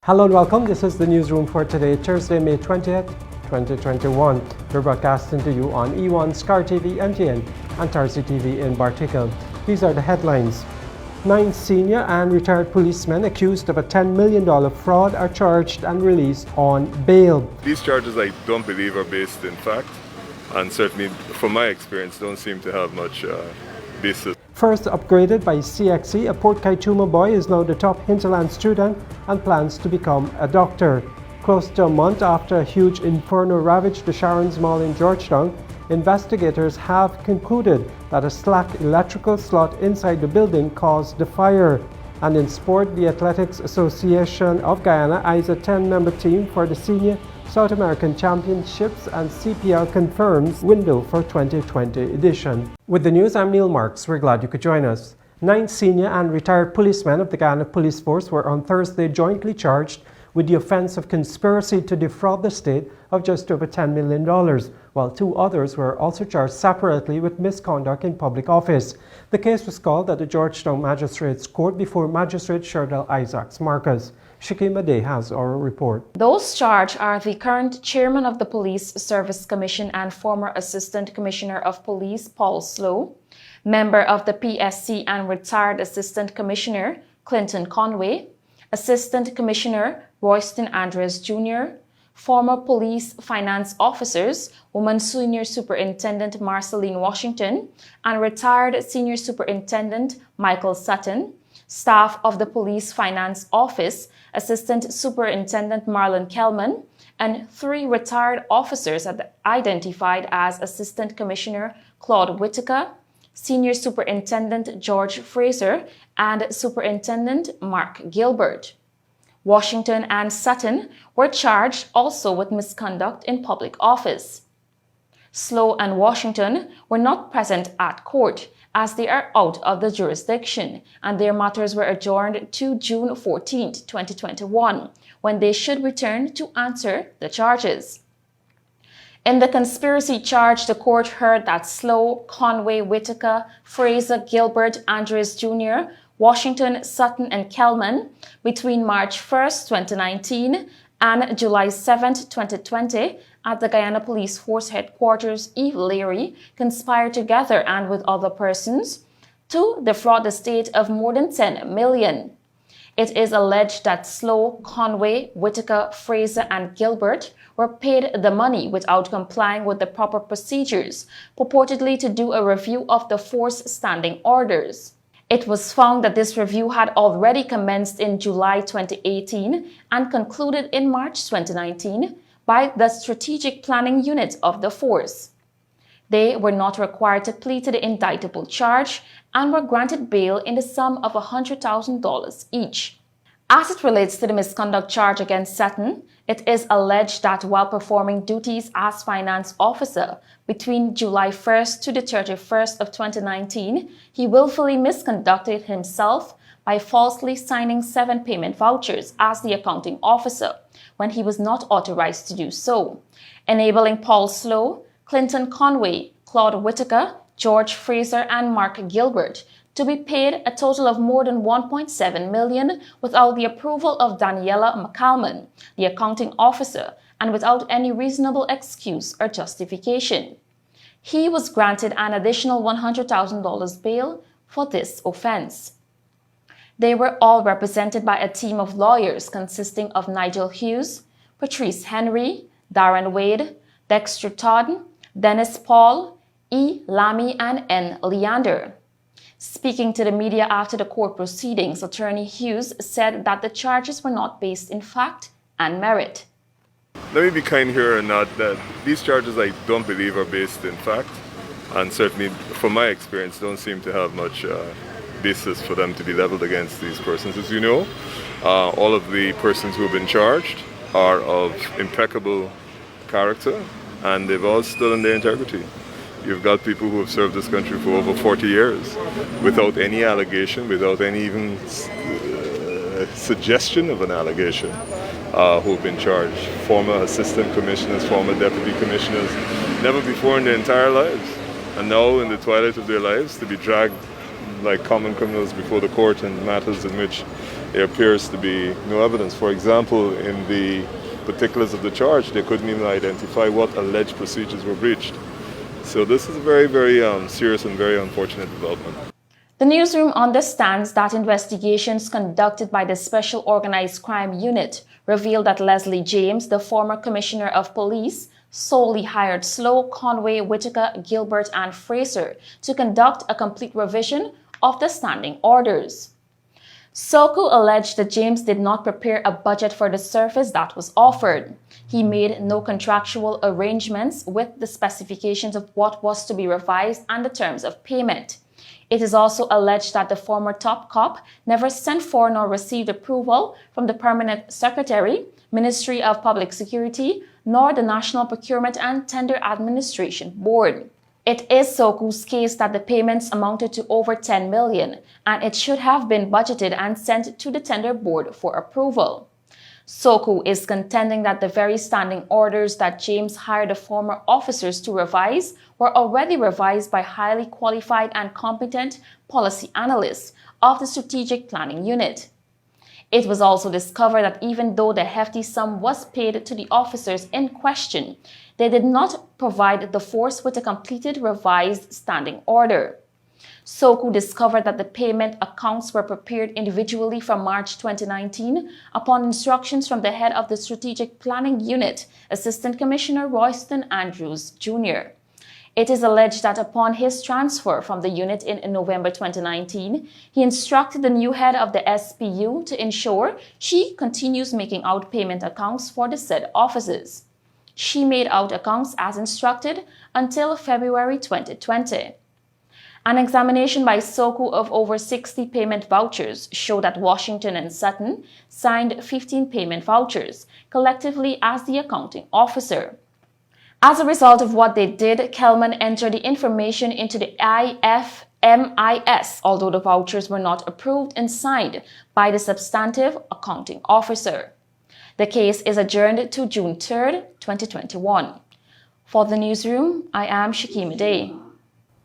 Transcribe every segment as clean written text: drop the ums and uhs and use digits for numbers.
Hello and welcome. This is the newsroom for today, Thursday, May 20th, 2021. We're broadcasting to you on E1, Scar TV, MTN, and Tarsi TV in Bartikal. These are the headlines. 9 senior and retired policemen accused of a $10 million fraud are charged and released on bail. These charges I don't believe are based in fact, and certainly from my experience don't seem to have much basis. First upgraded by CXC, a Port Kaituma boy is now the top hinterland student and plans to become a doctor. Close to a month after a huge inferno ravaged the Sharons Mall in Georgetown, investigators have concluded that a slack electrical slot inside the building caused the fire. And in sport, the Athletics Association of Guyana eyes a 10-member team for the Senior South American Championships, and CPL confirms window for 2020 edition. With the news, I'm Neil Marks. We're glad you could join us. 9 senior and retired policemen of the Guyana Police Force were on Thursday jointly charged with the offense of conspiracy to defraud the state of just over $10 million, while 2 others were also charged separately with misconduct in public office. The case was called at the Georgetown Magistrates Court before Magistrate Sherdal Isaacs Marcus. Shakima Day has our report. Those charged are the current chairman of the Police Service Commission and former Assistant Commissioner of Police Paul Slow, member of the PSC and retired Assistant Commissioner Clinton Conway, Assistant Commissioner Royston Andres Jr., former police finance officers, Woman Senior Superintendent Marceline Washington, and retired Senior Superintendent Michael Sutton, staff of the Police Finance Office, Assistant Superintendent Marlon Kelman, and 3 retired officers identified as Assistant Commissioner Claude Whitaker, Senior Superintendent George Fraser, and Superintendent Mark Gilbert. Washington and Sutton were charged also with misconduct in public office. Slow and Washington were not present at court as they are out of the jurisdiction, and their matters were adjourned to June 14, 2021, when they should return to answer the charges. In the conspiracy charge, the court heard that Slow, Conway, Whitaker, Fraser, Gilbert, Andres Jr., Washington, Sutton, and Kelman, between March 1, 2019 and July 7, 2020, at the Guyana Police Force Headquarters, Eve Leary, conspired together and with other persons to defraud the state of more than $10 million. It is alleged that Slow, Conway, Whitaker, Fraser, and Gilbert were paid the money without complying with the proper procedures, purportedly to do a review of the force standing orders. It was found that this review had already commenced in July 2018 and concluded in March 2019 by the Strategic Planning Unit of the force. They were not required to plead to the indictable charge and were granted bail in the sum of $100,000 each. As it relates to the misconduct charge against Sutton, it is alleged that while performing duties as finance officer between July 1st to the 31st of 2019, he willfully misconducted himself by falsely signing 7 payment vouchers as the accounting officer when he was not authorized to do so, enabling Paul Slow, Clinton Conway, Claude Whitaker, George Fraser, and Mark Gilbert to be paid a total of more than $1.7 million without the approval of Daniela McCalman, the accounting officer, and without any reasonable excuse or justification. He was granted an additional $100,000 bail for this offense. They were all represented by a team of lawyers consisting of Nigel Hughes, Patrice Henry, Darren Wade, Dexter Todd, Dennis Paul, E. Lamy, and N. Leander. Speaking to the media after the court proceedings, Attorney Hughes said that the charges were not based in fact and merit. Let me be kind here and not that these charges I don't believe are based in fact, and certainly from my experience don't seem to have much basis for them to be leveled against these persons. As you know, all of the persons who have been charged are of impeccable character and they've all stood in their integrity. You've got people who have served this country for over 40 years without any allegation, without any even suggestion of an allegation, who have been charged. Former assistant commissioners, former deputy commissioners, never before in their entire lives. And now in the twilight of their lives to be dragged like common criminals before the court in matters in which there appears to be no evidence. For example, in the particulars of the charge, they couldn't even identify what alleged procedures were breached. So this is a very, very serious and very unfortunate development. The newsroom understands that investigations conducted by the Special Organized Crime Unit revealed that Leslie James, the former Commissioner of Police, solely hired Slow, Conway, Whitaker, Gilbert, and Fraser to conduct a complete revision of the standing orders. SOCU alleged that James did not prepare a budget for the service that was offered. He made no contractual arrangements with the specifications of what was to be revised and the terms of payment. It is also alleged that the former top cop never sent for nor received approval from the Permanent Secretary, Ministry of Public Security, nor the National Procurement and Tender Administration Board. It is SOCU's case that the payments amounted to over $10 million, and it should have been budgeted and sent to the tender board for approval. SOCU is contending that the very standing orders that James hired the former officers to revise were already revised by highly qualified and competent policy analysts of the Strategic Planning Unit. It was also discovered that even though the hefty sum was paid to the officers in question, they did not provide the force with a completed revised standing order. SOCU discovered that the payment accounts were prepared individually from March 2019 upon instructions from the head of the Strategic Planning Unit, Assistant Commissioner Royston Andrews, Jr. It is alleged that upon his transfer from the unit in November 2019, he instructed the new head of the SPU to ensure she continues making out payment accounts for the said officers. She made out accounts as instructed until February 2020. An examination by SOCU of over 60 payment vouchers showed that Washington and Sutton signed 15 payment vouchers, collectively as the accounting officer. As a result of what they did, Kelman entered the information into the IFMIS, although the vouchers were not approved and signed by the substantive accounting officer. The case is adjourned to June 3, 2021. For the newsroom, I am Shakima Day.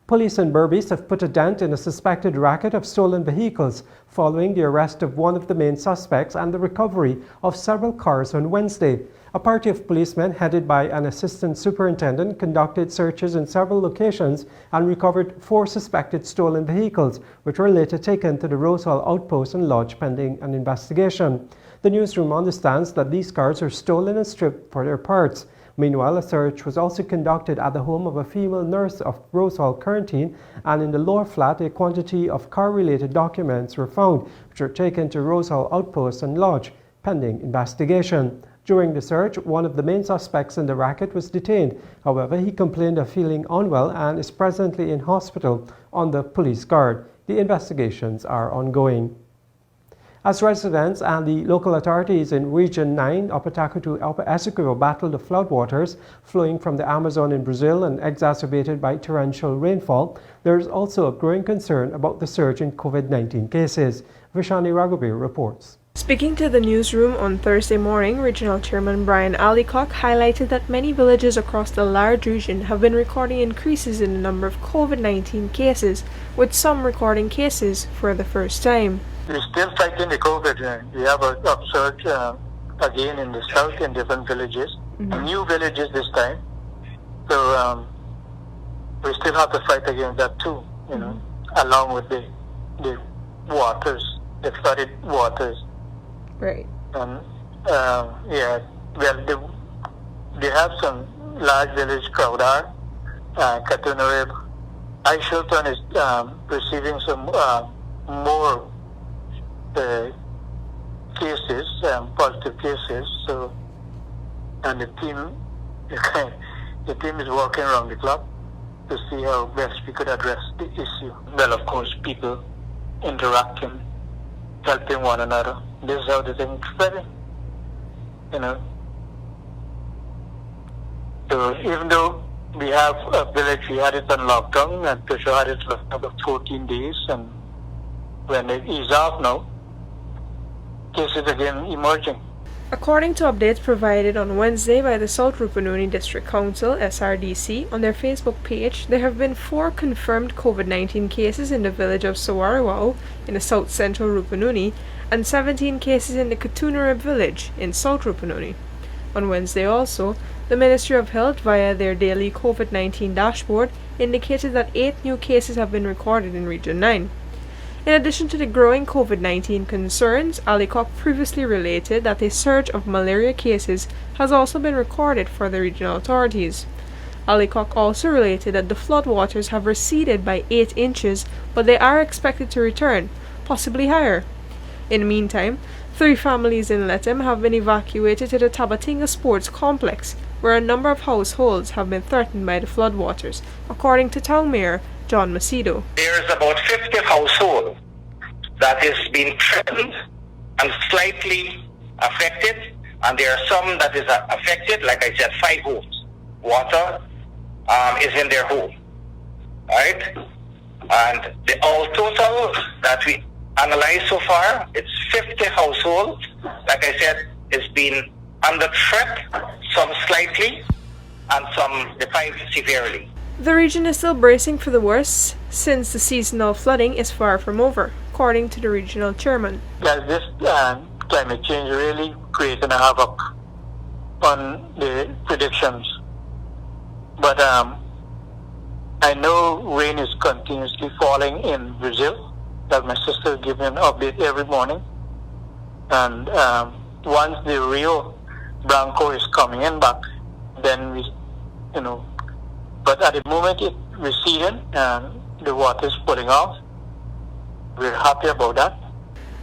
Police in Berbice have put a dent in a suspected racket of stolen vehicles following the arrest of one of the main suspects and the recovery of several cars on Wednesday. A party of policemen headed by an assistant superintendent conducted searches in several locations and recovered 4 suspected stolen vehicles, which were later taken to the Rose Hall outpost and lodged pending an investigation. The newsroom understands that these cars are stolen and stripped for their parts. Meanwhile, a search was also conducted at the home of a female nurse of Rose Hall Quarantine, and in the lower flat a quantity of car-related documents were found, which were taken to Rose Hall outpost and lodged pending investigation. During the search, one of the main suspects in the racket was detained. However, he complained of feeling unwell and is presently in hospital on the police guard. The investigations are ongoing. As residents and the local authorities in Region 9, Upper Taku to Upper Essequibo battle the floodwaters flowing from the Amazon in Brazil and exacerbated by torrential rainfall, there is also a growing concern about the surge in COVID-19 cases. Vishani Raghubi reports. Speaking to the newsroom on Thursday morning, Regional Chairman Brian Allicock highlighted that many villages across the large region have been recording increases in the number of COVID-19 cases, with some recording cases for the first time. We're still fighting the COVID. We have an upsurge again in the south in different villages, new villages this time. So we still have to fight against that too, along with the waters, the flooded waters. Right. Well, they have some large village, Crowdar, Katunarib. Ishilton is receiving some more cases, positive cases. So, and the team is working around the clock to see how best we could address the issue. Well, of course, people interacting, helping one another. This is how the thing is spreading, So even though we have a village, we had it on lockdown, and Pisho had it for about 14 days, and when it is off now, cases again emerging. According to updates provided on Wednesday by the South Rupununi District Council (SRDC) on their Facebook page, there have been 4 confirmed COVID-19 cases in the village of Sawariwao in the south central Rupununi and 17 cases in the Katunarib village in South Rupununi. On Wednesday also, the Ministry of Health via their daily COVID-19 dashboard indicated that 8 new cases have been recorded in Region 9. In addition to the growing COVID-19 concerns, Alicok previously related that a surge of malaria cases has also been recorded for the regional authorities. Alicok also related that the floodwaters have receded by 8 inches, but they are expected to return, possibly higher. In the meantime, 3 families in Letem have been evacuated to the Tabatinga Sports Complex, where a number of households have been threatened by the floodwaters, according to Town Mayor John Macedo. There's about 50 households that is being threatened and slightly affected, and there are some that is affected, like I said, 5 homes. Water is in their home, right? And the all total that we analyzed so far, it's 50 households, like I said, is being under threat, some slightly, and some, the 5 severely. The region is still bracing for the worst since the seasonal flooding is far from over, according to the regional chairman. Yes, this climate change really creating a havoc on the predictions. But I know rain is continuously falling in Brazil. That my sister gives me an update every morning. And once the Rio Branco is coming in back, then we, but at the moment it's receding and the water is pulling out. We're happy about that.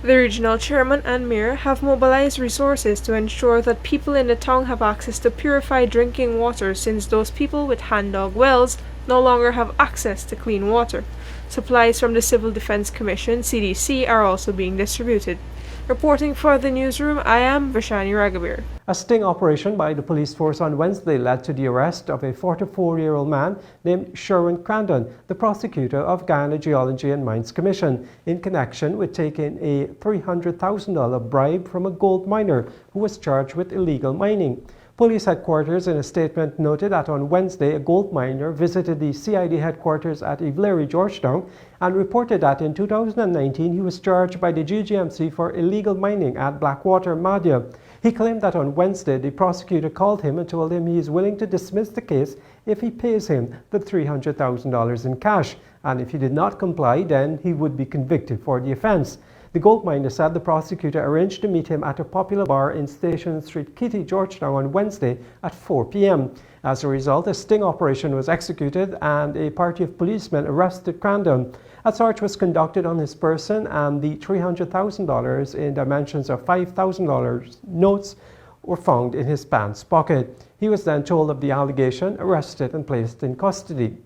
The regional chairman and mayor have mobilized resources to ensure that people in the town have access to purified drinking water, since those people with hand-dug wells no longer have access to clean water. Supplies from the Civil Defense Commission (CDC) are also being distributed. Reporting for the newsroom, I am Vashani Raghavir. A sting operation by the police force on Wednesday led to the arrest of a 44-year-old man named Sharon Crandon, the prosecutor of Guyana Geology and Mines Commission, in connection with taking a $300,000 bribe from a gold miner who was charged with illegal mining. Police headquarters in a statement noted that on Wednesday a gold miner visited the CID headquarters at Ivleri, Georgetown, and reported that in 2019 he was charged by the GGMC for illegal mining at Blackwater, Madhya. He claimed that on Wednesday the prosecutor called him and told him he is willing to dismiss the case if he pays him the $300,000 in cash, and if he did not comply then he would be convicted for the offense. The gold miner said the prosecutor arranged to meet him at a popular bar in Station Street, Kitty, Georgetown on Wednesday at 4 p.m. As a result, a sting operation was executed and a party of policemen arrested Crandon. A search was conducted on his person and the $300,000 in dimensions of $5,000 notes were found in his pants pocket. He was then told of the allegation, arrested and placed in custody.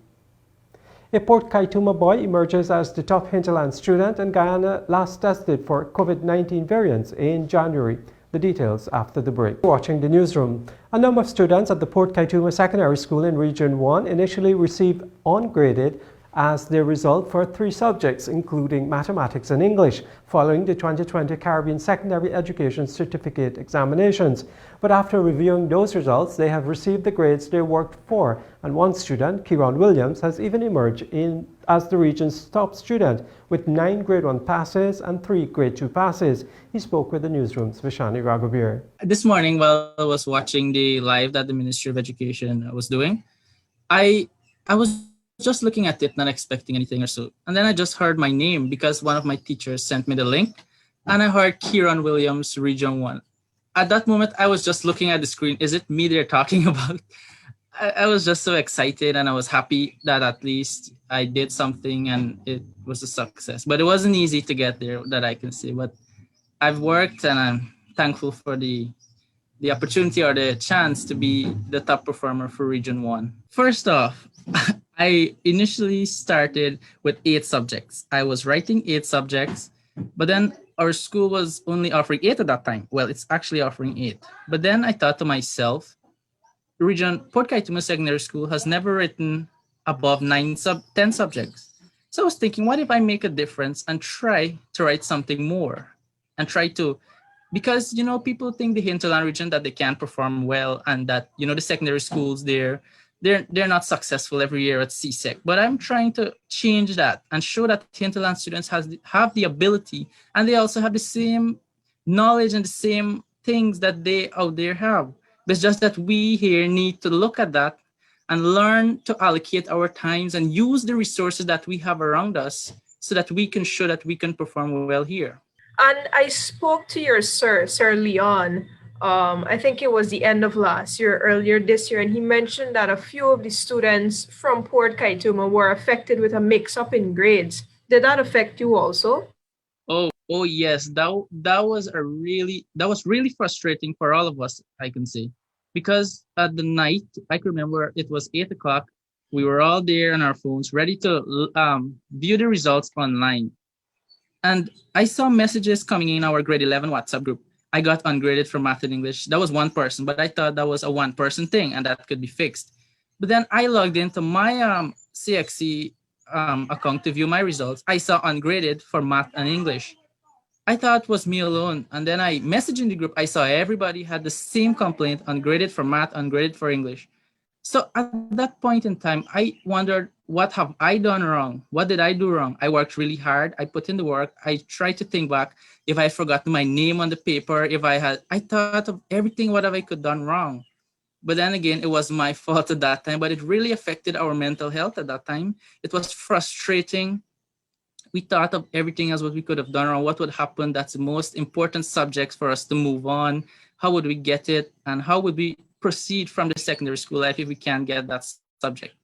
A Port Kaituma boy emerges as the top hinterland student in Guyana last tested for COVID-19 variants in January. The details after the break. Watching the newsroom. A number of students at the Port Kaituma Secondary School in Region 1 initially received ungraded as their result for 3 subjects, including mathematics and English, following the 2020 Caribbean Secondary Education Certificate examinations. But after reviewing those results, they have received the grades they worked for, and one student, Kieran Williams, has even emerged as the region's top student with 9 Grade 1 passes and 3 Grade 2 passes. He spoke with the newsroom's Vashani Raghavir. This morning, while I was watching the live that the Ministry of Education was doing, I was just looking at it, not expecting anything or so. And then I just heard my name because one of my teachers sent me the link, and I heard Kieran Williams, Region 1. At that moment, I was just looking at the screen. Is it me they're talking about? I was just so excited, and I was happy that at least I did something and it was a success. But it wasn't easy to get there, that I can say. But I've worked, and I'm thankful for the opportunity or the chance to be the top performer for Region 1. First off, I initially started with 8 subjects. I was writing 8 subjects, but then our school was only offering 8 at that time. Well, it's actually offering 8. But then I thought to myself, Port Kaituma Secondary School has never written above 10 subjects. So I was thinking, what if I make a difference and try to write something more and try to because people think the hinterland region that they can't perform well, and that the secondary schools they're not successful every year at CSEC. But I'm trying to change that and show that hinterland students have the ability, and they also have the same knowledge and the same things that they out there have. But it's just that we here need to look at that and learn to allocate our times and use the resources that we have around us so that we can show that we can perform well here. And I spoke to your Sir Leon, I think it was the end of last year, earlier this year, and he mentioned that a few of the students from Port Kaituma were affected with a mix-up in grades. Did that affect you also? Oh yes, that was really frustrating for all of us, I can say, because at the night, I can remember it was 8 o'clock. We were all there on our phones, ready to view the results online. And I saw messages coming in our grade 11 WhatsApp group. I got ungraded for math and English. That was one person, but I thought that was a one-person thing and that could be fixed. But then I logged into my CXC account to view my results. I saw ungraded for math and English. I thought it was me alone. And then I messaged in the group. I saw everybody had the same complaint, ungraded for math, ungraded for English. So at that point in time, I wondered, what have I done wrong? What did I do wrong? I worked really hard. I put in the work. I tried to think back if I forgot my name on the paper, I thought of everything, what have I could done wrong? But then again, it was my fault at that time, but it really affected our mental health at that time. It was frustrating. We thought of everything as what we could have done wrong, what would happen. That's the most important subjects for us to move on. How would we get it? And how would we proceed from the secondary school life if we can't get that subject?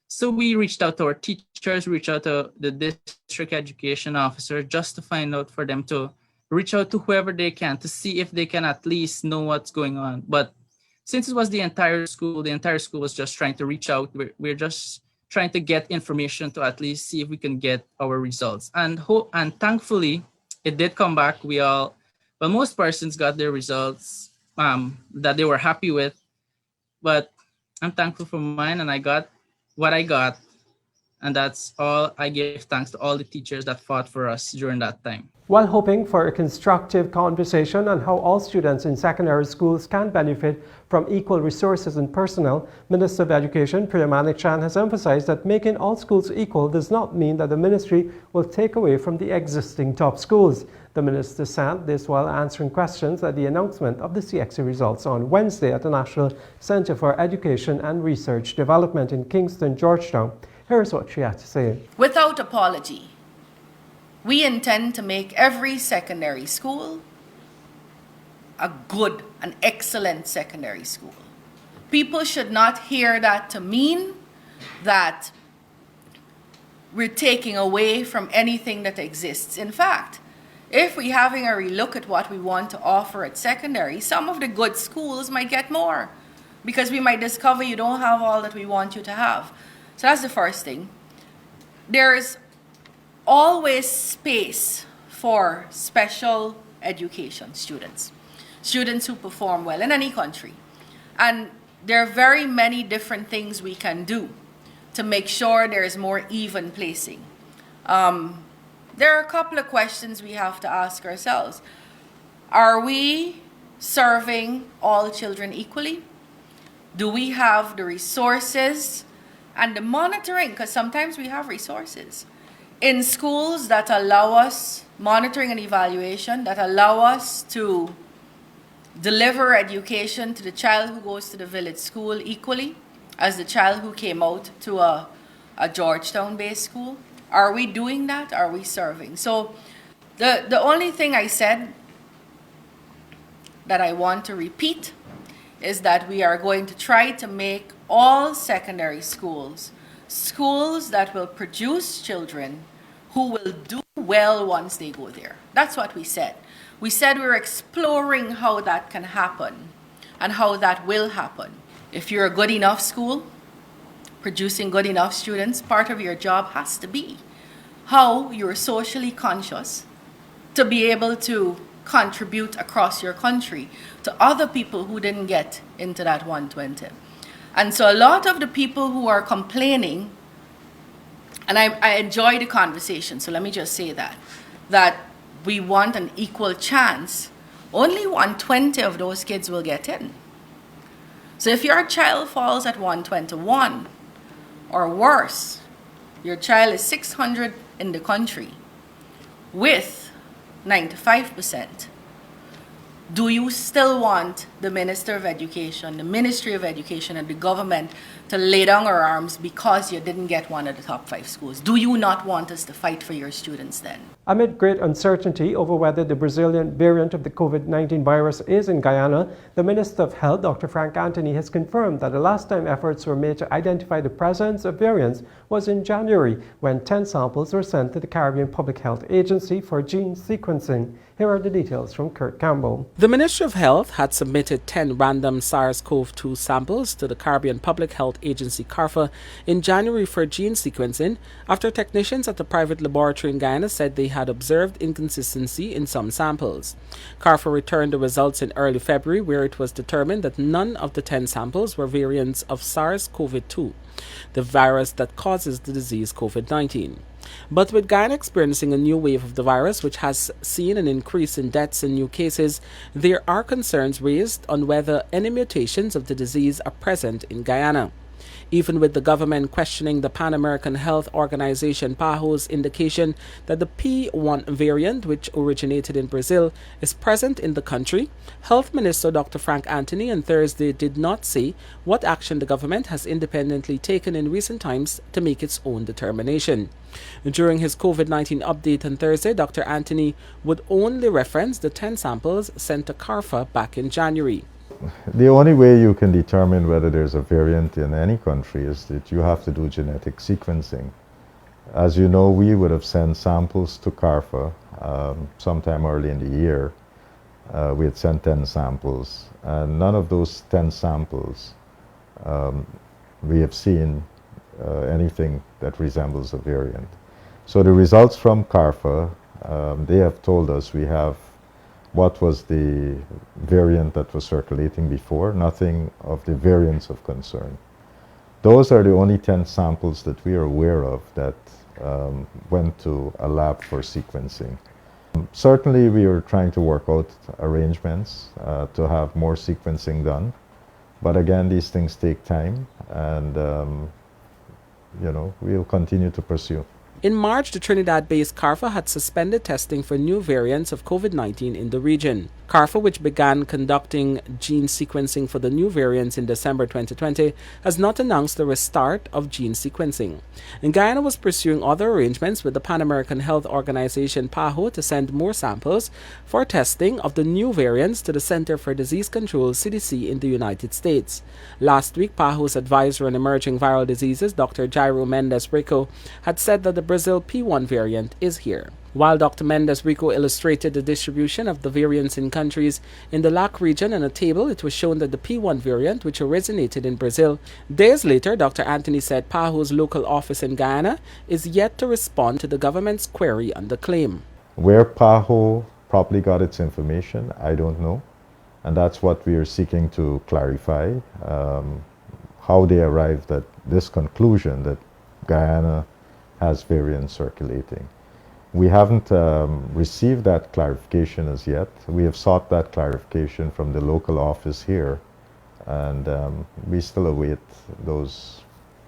So we reached out to our teachers, reached out to the district education officer just to find out for them to reach out to whoever they can to see if they can at least know what's going on. But since it was the entire school was just trying to reach out. We're just trying to get information to at least see if we can get our results. And thankfully, it did come back. Most persons got their results that they were happy with. But I'm thankful for mine, and I got what I got. And that's all. I give thanks to all the teachers that fought for us during that time. While hoping for a constructive conversation on how all students in secondary schools can benefit from equal resources and personnel, Minister of Education Priya Manichan has emphasized that making all schools equal does not mean that the ministry will take away from the existing top schools. The minister said this while answering questions at the announcement of the CXC results on Wednesday at the National Center for Education and Research Development in Kingston, Georgetown. Here's what she had to say. Without apology, we intend to make every secondary school an excellent secondary school. People should not hear that to mean that we're taking away from anything that exists. In fact, if we're having a relook at what we want to offer at secondary, some of the good schools might get more because we might discover you don't have all that we want you to have. So that's the first thing. There's always space for special education students who perform well in any country. And there are very many different things we can do to make sure there is more even placing. There are a couple of questions we have to ask ourselves. Are we serving all children equally? Do we have the resources and the monitoring? Because sometimes we have resources in schools that allow us monitoring and evaluation, that allow us to deliver education to the child who goes to the village school equally as the child who came out to a Georgetown-based school. Are we doing that? Are we serving? So the only thing I said that I want to repeat is that we are going to try to make all secondary schools that will produce children who will do well once they go there. That's what we said. We said we're exploring how that can happen and how that will happen. If you're a good enough school, producing good enough students, part of your job has to be how you're socially conscious to be able to contribute across your country to other people who didn't get into that 120. And so a lot of the people who are complaining, and I enjoy the conversation, so let me just say that we want an equal chance only 120 of those kids will get in. So if your child falls at 121 or worse, your child is 600 in the country with 95%. Do you still want the Minister of Education, the Ministry of Education, and the government to lay down our arms because you didn't get one of the top 5 schools? Do you not want us to fight for your students then? Amid great uncertainty over whether the Brazilian variant of the COVID-19 virus is in Guyana, the Minister of Health, Dr. Frank Anthony, has confirmed that the last time efforts were made to identify the presence of variants was in January, when 10 samples were sent to the Caribbean Public Health Agency for gene sequencing. Here are the details from Kurt Campbell. The Ministry of Health had submitted 10 random SARS-CoV-2 samples to the Caribbean Public Health Agency CARPHA in January for gene sequencing after technicians at a private laboratory in Guyana said they had observed inconsistency in some samples. CARPHA returned the results in early February, where it was determined that none of the 10 samples were variants of SARS-CoV-2, the virus that causes the disease COVID-19. But with Guyana experiencing a new wave of the virus, which has seen an increase in deaths and new cases, there are concerns raised on whether any mutations of the disease are present in Guyana. Even with the government questioning the Pan American Health Organization PAHO's indication that the P1 variant, which originated in Brazil, is present in the country, Health Minister Dr. Frank Anthony on Thursday did not say what action the government has independently taken in recent times to make its own determination. During his COVID-19 update on Thursday, Dr. Anthony would only reference the 10 samples sent to CARPHA back in January. The only way you can determine whether there's a variant in any country is that you have to do genetic sequencing. As you know, we would have sent samples to CARPHA sometime early in the year. We had sent 10 samples, and none of those 10 samples we have seen anything that resembles a variant. So the results from CARPHA, they have told us we have what was the variant that was circulating before, nothing of the variants of concern. Those are the only 10 samples that we are aware of that went to a lab for sequencing. Certainly we are trying to work out arrangements to have more sequencing done, but again, these things take time, and we'll continue to pursue. In March, the Trinidad-based CARPHA had suspended testing for new variants of COVID-19 in the region. CARPHA, which began conducting gene sequencing for the new variants in December 2020, has not announced the restart of gene sequencing. And Guyana was pursuing other arrangements with the Pan American Health Organization PAHO to send more samples for testing of the new variants to the Center for Disease Control CDC in the United States. Last week, PAHO's advisor on emerging viral diseases, Dr. Jairo Mendez-Rico, had said that the Brazil P1 variant is here. While Dr. Mendez-Rico illustrated the distribution of the variants in countries in the LAC region on a table, it was shown that the P1 variant, which originated in Brazil. Days later, Dr. Anthony said PAHO's local office in Guyana is yet to respond to the government's query on the claim. Where PAHO probably got its information, I don't know. And that's what we are seeking to clarify, how they arrived at this conclusion that Guyana has variants circulating. We haven't received that clarification as yet. We have sought that clarification from the local office here, and we still await those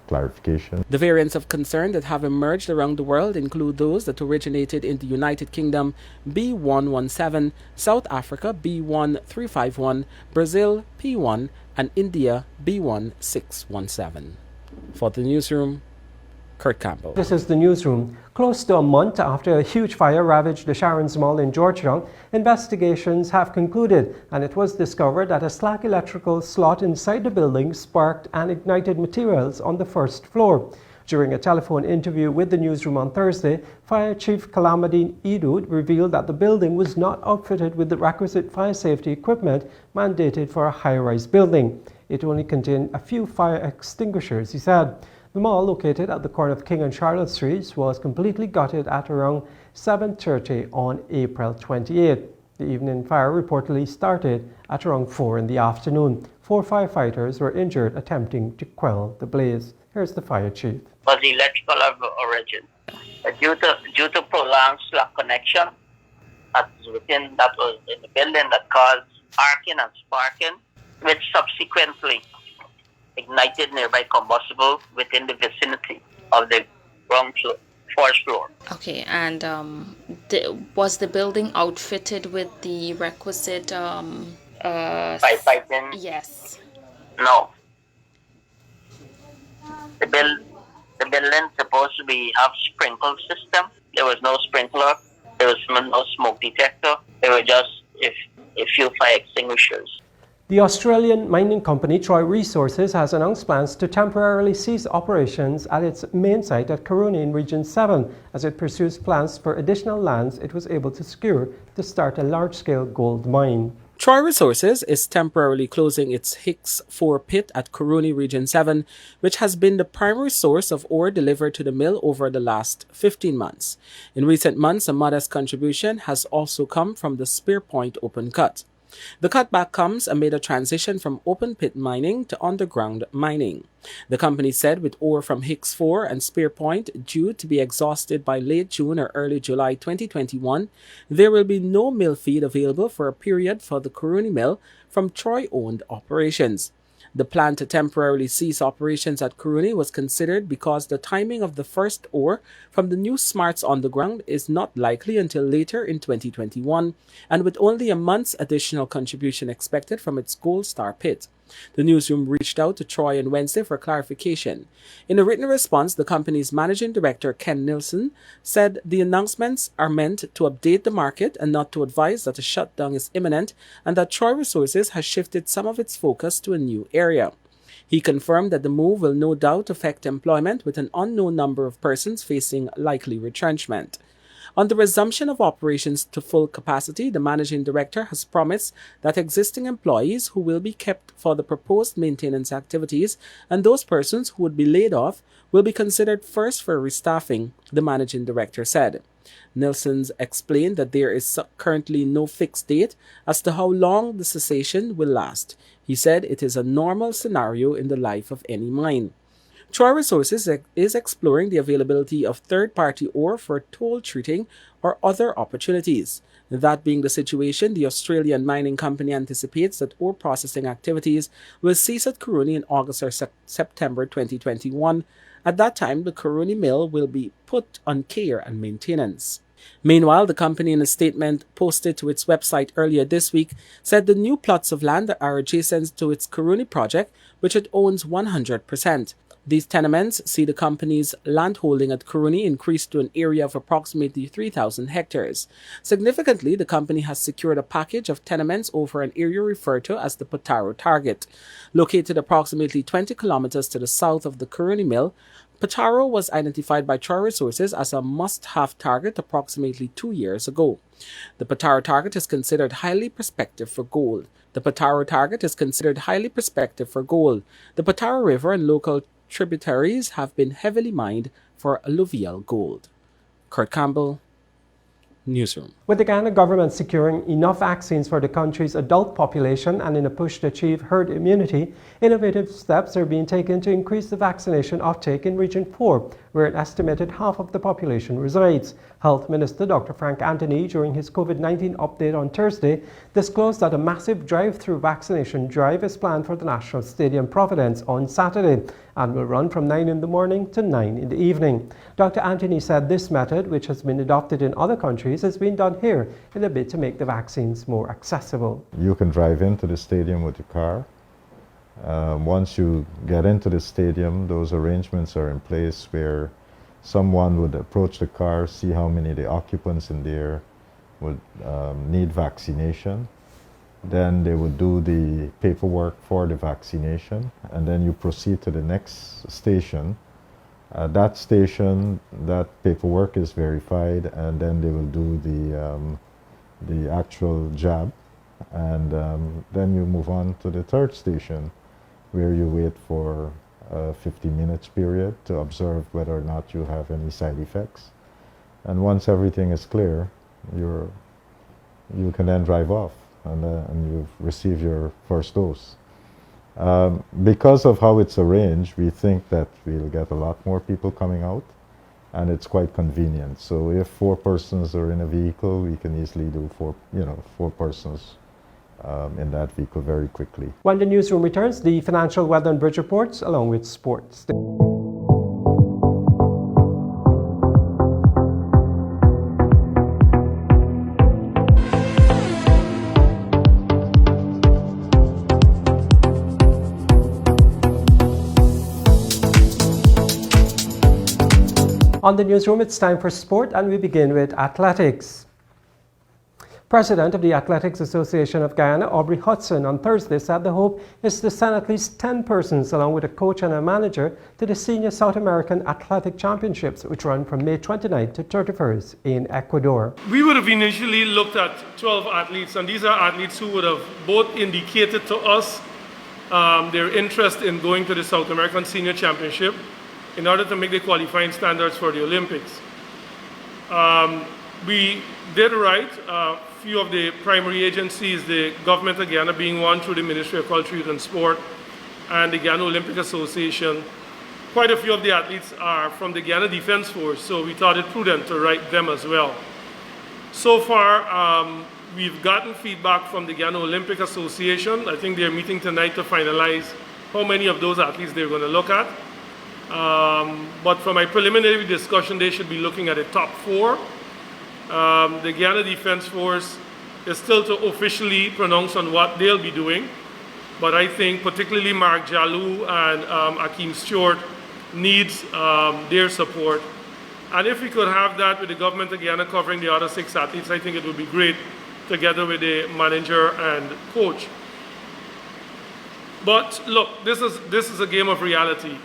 clarifications. The variants of concern that have emerged around the world include those that originated in the United Kingdom, B117, South Africa, B1351, Brazil, P1, and India, B1617. For the Newsroom, Kurt Campbell. This is the Newsroom. Close to a month after a huge fire ravaged the Sharons Mall in Georgetown, investigations have concluded, and it was discovered that a slack electrical slot inside the building sparked and ignited materials on the first floor. During a telephone interview with the Newsroom on Thursday, Fire Chief Kalamadin Idud revealed that the building was not outfitted with the requisite fire safety equipment mandated for a high-rise building. It only contained a few fire extinguishers, he said. The mall, located at the corner of King and Charlotte Streets, was completely gutted at around 7:30 on April 28. The evening fire reportedly started at around 4 in the afternoon. 4 firefighters were injured attempting to quell the blaze. Here's the fire chief. Was electrical origin. Due to prolonged slack connection, that was in the building that caused arcing and sparking, which subsequently ignited nearby combustible within the vicinity of the ground floor, first floor. Okay, and was the building outfitted with the requisite Piping? Yes. No. The building supposed to have sprinkle system. There was no sprinkler. There was no smoke detector. There were just a few fire extinguishers. The Australian mining company Troy Resources has announced plans to temporarily cease operations at its main site at Kuruni in Region 7 as it pursues plans for additional lands it was able to secure to start a large-scale gold mine. Troy Resources is temporarily closing its Hicks 4 pit at Kuruni Region 7, which has been the primary source of ore delivered to the mill over the last 15 months. In recent months, a modest contribution has also come from the Spear Point open cut. The cutback comes amid a transition from open pit mining to underground mining. The company said with ore from Hicks 4 and Spear Point due to be exhausted by late June or early July 2021, there will be no mill feed available for a period for the Kuruni mill from Troy-owned operations. The plan to temporarily cease operations at Kuruni was considered because the timing of the first ore from the new smarts underground is not likely until later in 2021, and with only a month's additional contribution expected from its Gold Star pit. The newsroom reached out to Troy on Wednesday for clarification. In a written response, the company's managing director, Ken Nilsson, said the announcements are meant to update the market and not to advise that a shutdown is imminent and that Troy Resources has shifted some of its focus to a new area. He confirmed that the move will no doubt affect employment with an unknown number of persons facing likely retrenchment. On the resumption of operations to full capacity, the managing director has promised that existing employees who will be kept for the proposed maintenance activities and those persons who would be laid off will be considered first for restaffing, the managing director said. Nilsson's explained that there is currently no fixed date as to how long the cessation will last. He said it is a normal scenario in the life of any mine. Troy Resources is exploring the availability of third-party ore for toll treating or other opportunities. That being the situation, the Australian mining company anticipates that ore processing activities will cease at Kuruni in August or September 2021. At that time, the Kuruni mill will be put on care and maintenance. Meanwhile, the company, in a statement posted to its website earlier this week, said the new plots of land are adjacent to its Kuruni project, which it owns 100%. These tenements see the company's landholding at Kuruni increase to an area of approximately 3,000 hectares. Significantly, the company has secured a package of tenements over an area referred to as the Potaro target. Located approximately 20 kilometers to the south of the Kuruni mill, Potaro was identified by Troy Resources as a must-have target approximately 2 years ago. The Potaro target is considered highly prospective for gold. The Potaro River and local tributaries have been heavily mined for alluvial gold. Kurt Campbell, Newsroom. With the Guyana government securing enough vaccines for the country's adult population and in a push to achieve herd immunity, innovative steps are being taken to increase the vaccination uptake in Region 4, where an estimated half of the population resides. Health Minister Dr. Frank Anthony, during his COVID-19 update on Thursday, disclosed that a massive drive-through vaccination drive is planned for the National Stadium Providence on Saturday and will run from 9 in the morning to 9 in the evening. Dr. Anthony said this method, which has been adopted in other countries, has been done here in a bid to make the vaccines more accessible. You can drive into the stadium with your car. Once you get into the stadium, those arrangements are in place where someone would approach the car, see how many of the occupants in there would need vaccination. Then they would do the paperwork for the vaccination, and then you proceed to the next station. At that station, that paperwork is verified, and then they will do the actual jab, and then you move on to the third station, where you wait for a 50 minutes period to observe whether or not you have any side effects. And once everything is clear, you can then drive off, and you've received your first dose. Because of how it's arranged, we think that we'll get a lot more people coming out. and it's quite convenient. So if 4 persons are in a vehicle, we can easily do 4 persons in that vehicle very quickly. When the newsroom returns, the financial weather and bridge reports along with sports. On the newsroom, it's time for sport, and we begin with athletics. President of the Athletics Association of Guyana, Aubrey Hudson, on Thursday said the hope is to send at least 10 persons, along with a coach and a manager, to the Senior South American Athletic Championships, which run from May 29th to 31st in Ecuador. We would have initially looked at 12 athletes, and these are athletes who would have both indicated to us their interest in going to the South American Senior Championship in order to make the qualifying standards for the Olympics. We did write a few of the primary agencies, the Government of Guyana being one through the Ministry of Culture, Youth and Sport, and the Guyana Olympic Association. Quite a few of the athletes are from the Guyana Defense Force, so we thought it prudent to write them as well. So far, we've gotten feedback from the Guyana Olympic Association. I think they're meeting tonight to finalize how many of those athletes they're going to look at. But from my preliminary discussion, they should be looking at the top 4. The Guyana Defense Force is still to officially pronounce on what they'll be doing, but I think particularly Mark Jalou and Akeem Stewart needs their support. And if we could have that with the Government of Guyana covering the other 6 athletes, I think it would be great, together with the manager and coach. But look, this is a game of reality.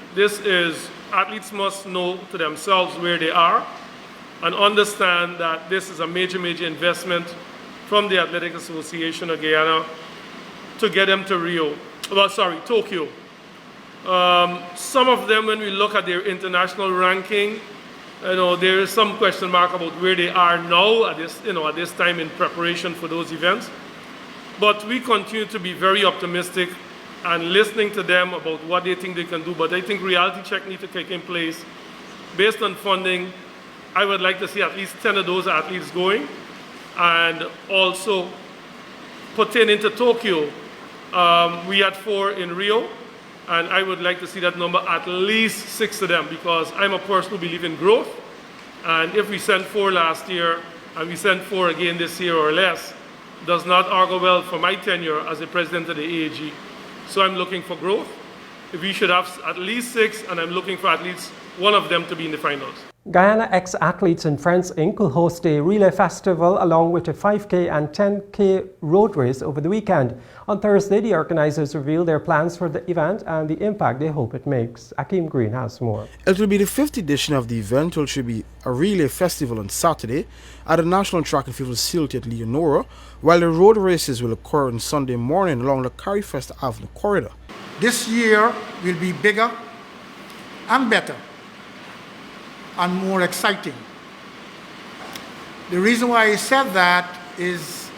Athletes must know to themselves where they are and understand that this is a major, major investment from the Athletic Association of Guyana to get them to Tokyo. Some of them, when we look at their international ranking, there is some question mark about where they are now at this time in preparation for those events. But we continue to be very optimistic and listening to them about what they think they can do. But I think reality check needs to take in place. Based on funding, I would like to see at least 10 of those athletes going. And also, pertaining to Tokyo, we had 4 in Rio, and I would like to see that number at least 6 of them, because I'm a person who believes in growth. And if we sent 4 last year, and we sent 4 again this year or less, does not augur well for my tenure as the president of the AAG. So I'm looking for growth. We should have at least 6, and I'm looking for at least one of them to be in the finals. Guyana X Athletes and Friends Inc. will host a relay festival along with a 5K and 10K road race over the weekend. On Thursday, the organizers revealed their plans for the event and the impact they hope it makes. Akeem Green has more. It will be the 5th edition of the event, which will be a relay festival on Saturday at the National Track and Field facility at Leonora, while the road races will occur on Sunday morning along the Carifest Avenue corridor. This year will be bigger and better and more exciting. The reason why I said that is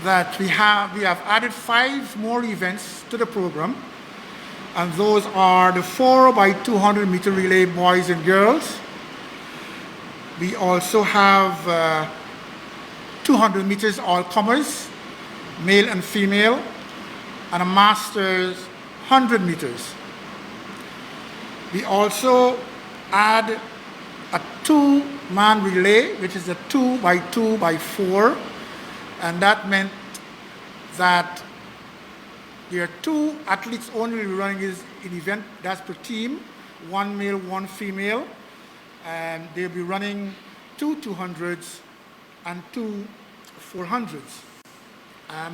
that we have added 5 more events to the program, and those are the 4x200 meter relay boys and girls. We also have 200 meters all comers, male and female, and a masters 100 meters. We also add a 2-man relay, which is a 2x2x4, and that meant that there are 2 athletes only running an event. That's per team, 1 male, 1 female, and they'll be running 2 200s and 2 400s.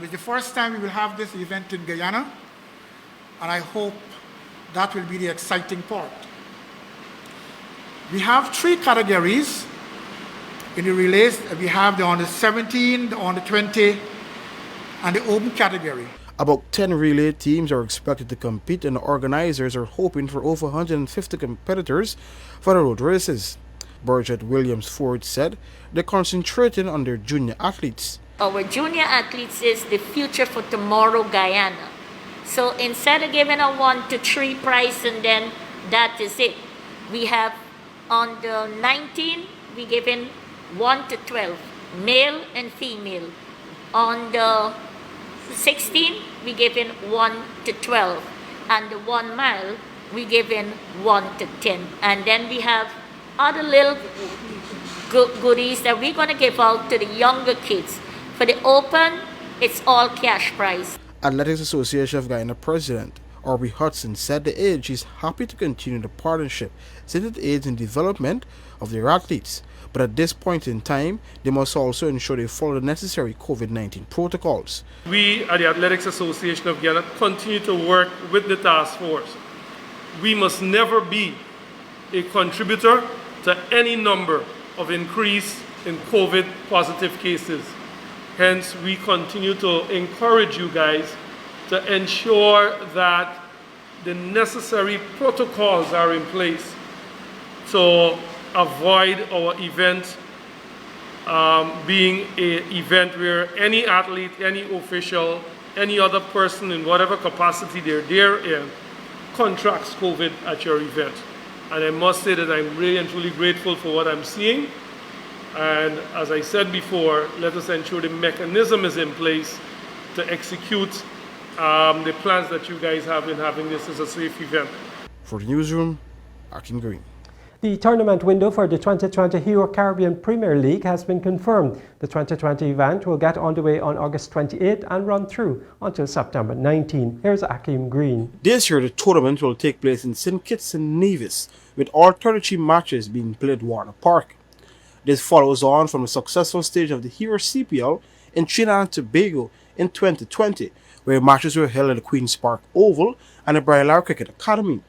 It's the first time we will have this event in Guyana, and I hope that will be the exciting part. We have 3 categories in the relays. We have the under 17, the under 20, and the open category. About 10 relay teams are expected to compete, and the organizers are hoping for over 150 competitors for the road races. Bridget Williams-Ford said they're concentrating on their junior athletes. Our junior athletes is the future for tomorrow Guyana. So instead of giving a 1 to 3 prize and then that is it, we have On the 19, we given 1 to 12, male and female. On the 16, we given 1 to 12. And the 1 mile, we given 1 to 10. And then we have other little goodies that we're going to give out to the younger kids. For the open, it's all cash prize. Athletics Association of Guyana President Aubrey Hudson said the age is happy to continue the partnership since it aids in development of their athletes. But at this point in time, they must also ensure they follow the necessary COVID-19 protocols. We at the Athletics Association of Guyana continue to work with the task force. We must never be a contributor to any number of increase in COVID positive cases. Hence, we continue to encourage you guys to ensure that the necessary protocols are in place to avoid our event being an event where any athlete, any official, any other person in whatever capacity they're there in contracts COVID at your event. And I must say that I'm really and truly grateful for what I'm seeing. And as I said before, let us ensure the mechanism is in place to execute the plans that you guys have in having this as a safe event. For the newsroom, Akim Green. The tournament window for the 2020 Hero Caribbean Premier League has been confirmed. The 2020 event will get underway on August 28 and run through until September 19. Here's Akim Green. This year, the tournament will take place in St. Kitts and Nevis, with all 33 matches being played at Warner Park. This follows on from the successful stage of the Hero CPL in Trinidad and Tobago in 2020, where matches were held at the Queen's Park Oval and the Briar Cricket Academy.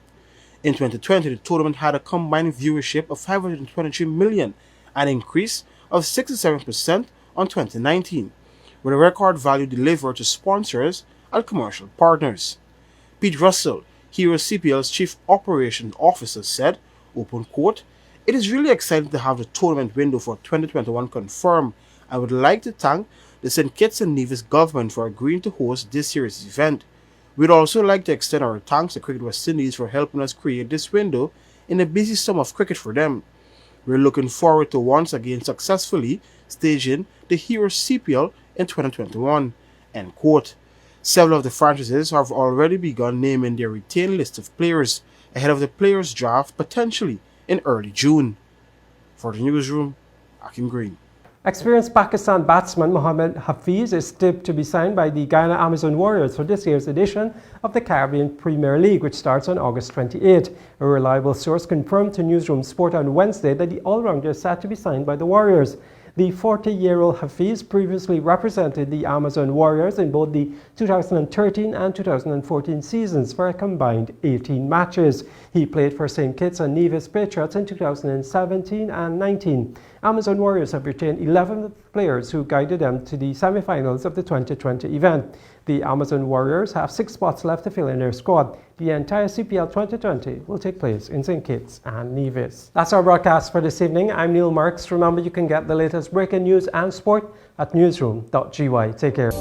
In 2020, the tournament had a combined viewership of 523 million, an increase of 67% on 2019, with a record value delivered to sponsors and commercial partners. Pete Russell, Hero CPL's Chief Operations Officer, said, open quote, "It is really exciting to have the tournament window for 2021 confirmed. I would like to thank the St. Kitts and Nevis government for agreeing to host this year's event. We'd also like to extend our thanks to Cricket West Indies for helping us create this window in a busy summer of cricket for them. We're looking forward to once again successfully staging the Hero CPL in 2021. End quote. Several of the franchises have already begun naming their retained list of players ahead of the players' draft potentially in early June. For the newsroom, Akim Green. Experienced Pakistan batsman Mohammad Hafiz is tipped to be signed by the Guyana Amazon Warriors for this year's edition of the Caribbean Premier League, which starts on August 28. A reliable source confirmed to Newsroom Sport on Wednesday that the all-rounder is set to be signed by the Warriors. The 40-year-old Hafiz previously represented the Amazon Warriors in both the 2013 and 2014 seasons for a combined 18 matches. He played for St. Kitts and Nevis Patriots in 2017 and 19. Amazon Warriors have retained 11 players who guided them to the semi-finals of the 2020 event. The Amazon Warriors have 6 spots left to fill in their squad. The entire CPL 2020 will take place in St. Kitts and Nevis. That's our broadcast for this evening. I'm Neil Marks. Remember, you can get the latest breaking news and sport at Newsroom.gy. Take care.